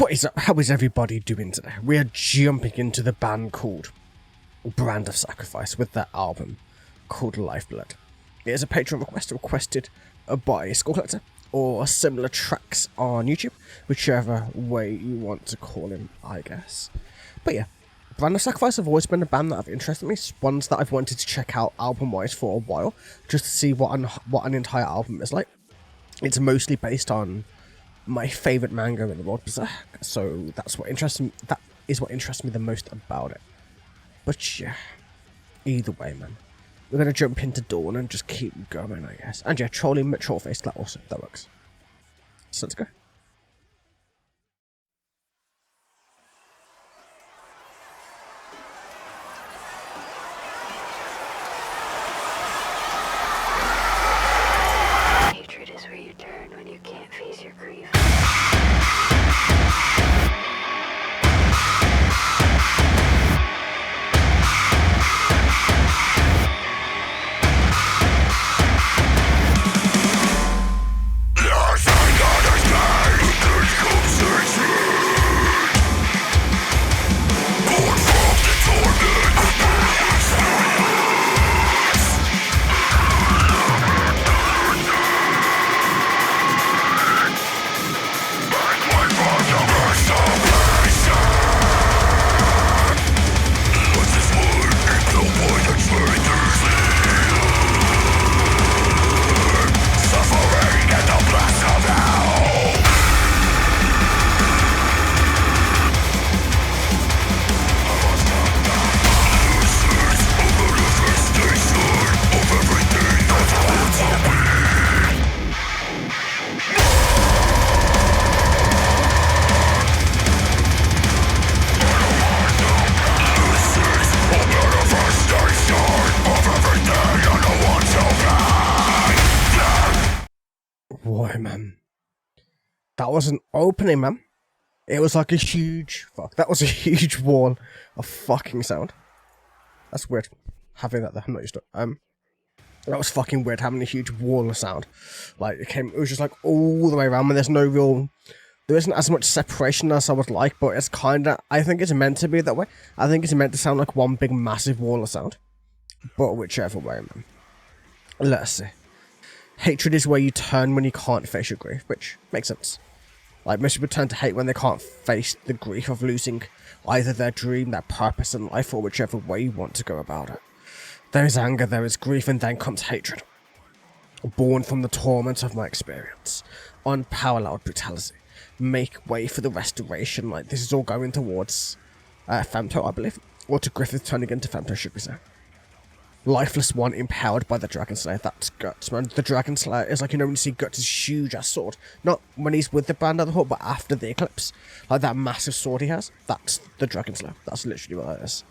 What is up? How is everybody doing today? We are jumping into the band called Brand of Sacrifice with their album called Lifeblood. It is a Patreon request requested by a Skull Collector or similar tracks on YouTube, whichever way you want to call him, I guess. But yeah, Brand of Sacrifice have always been a band that have interested me, ones that I've wanted to check out album-wise for a while, just to see what an entire album is like. It's mostly based on my favourite manga in the world, Berserk, so that is what interests me the most about it. But yeah, either way, man, we're gonna jump into Dawn and just keep going, I guess. And yeah, trolling mature face, that works. So let's go. Hatred is where you turn when you can't face your grief. Boy, man, that was an opening, man. It was like a huge that was a huge wall of fucking sound. That's weird having that there. I'm not used to it. That was fucking weird having a huge wall of sound. Like it was just like all the way around, and there isn't as much separation as I would like, but it's I think it's meant to be that way. I think it's meant to sound like one big massive wall of sound. But whichever way, man. Let's see. Hatred is where you turn when you can't face your grief, which makes sense. Like, most people turn to hate when they can't face the grief of losing either their dream, their purpose in life, or whichever way you want to go about it. There is anger, there is grief, and then comes hatred. Born from the torment of my experience. Unparalleled brutality. Make way for the restoration. Like, this is all going towards Femto, I believe. Or to Griffith turning into Femto, should we say. Lifeless one empowered by the Dragon Slayer. That's Guts, man. The Dragon Slayer is like, you know, when you see Guts' huge ass sword. Not when he's with the Band of the Hawk, but after the eclipse. Like that massive sword he has. That's the Dragon Slayer. That's literally what that is.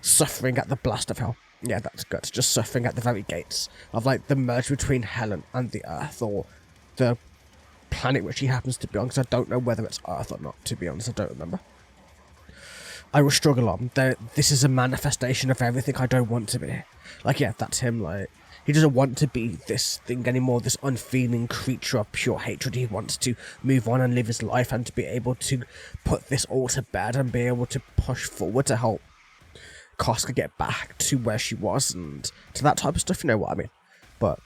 Suffering at the blast of hell. Yeah, that's Guts. Just suffering at the very gates of like the merge between hell and the earth, or the planet which he happens to be on. Because I don't know whether it's Earth or not, to be honest. I don't remember. I will struggle on. This is a manifestation of everything I don't want to be. Like, yeah, that's him. Like, he doesn't want to be this thing anymore, this unfeeling creature of pure hatred. He wants to move on and live his life and to be able to put this all to bed and be able to push forward to help Koska get back to where she was and to that type of stuff, you know what I mean? But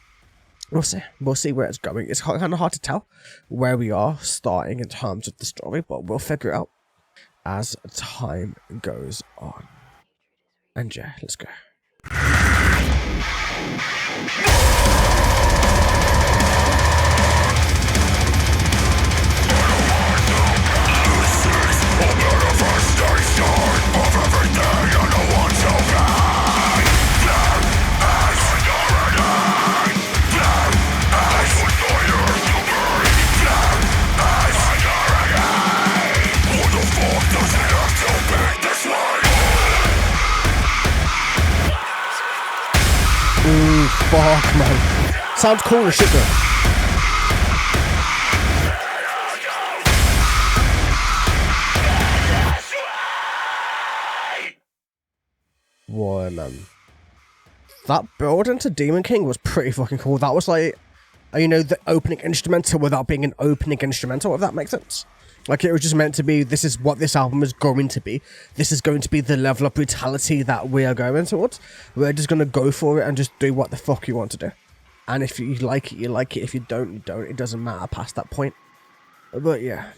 we'll see. We'll see where it's going. It's kind of hard to tell where we are starting in terms of the story, but we'll figure it out as time goes on. And yeah, let's go. Ooh, fuck, man. Sounds cool as shit, though. Boy, man. That build into Demon King was pretty fucking cool. That was like, you know, the opening instrumental without being an opening instrumental, if that makes sense. Like, it was just meant to be, this is what this album is going to be. This is going to be the level of brutality that we are going towards. We're just going to go for it and just do what the fuck you want to do. And if you like it, you like it. If you don't, you don't. It doesn't matter past that point. But yeah.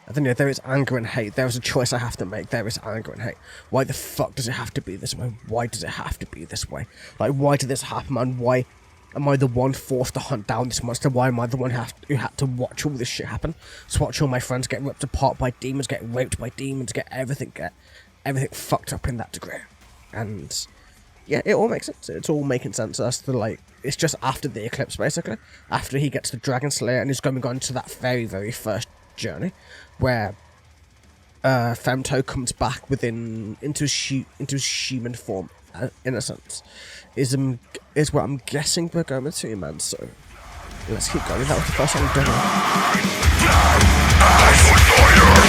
I think there is anger and hate. There is a choice I have to make. There is anger and hate. Why the fuck does it have to be this way? Why does it have to be this way? Like, why did this happen, man? Why am I the one forced to hunt down this monster? Why am I the one who had to watch all this shit happen? To watch all my friends get ripped apart by demons, get raped by demons, get everything fucked up in that degree. And yeah, it all makes sense. It's all making sense as to, like, it's just after the eclipse, basically. After he gets the Dragon Slayer and he's going on to that very, very first journey where Femto comes back into his human form, in a sense, is what I'm guessing we're going to, man. So let's keep going. That was the first song done.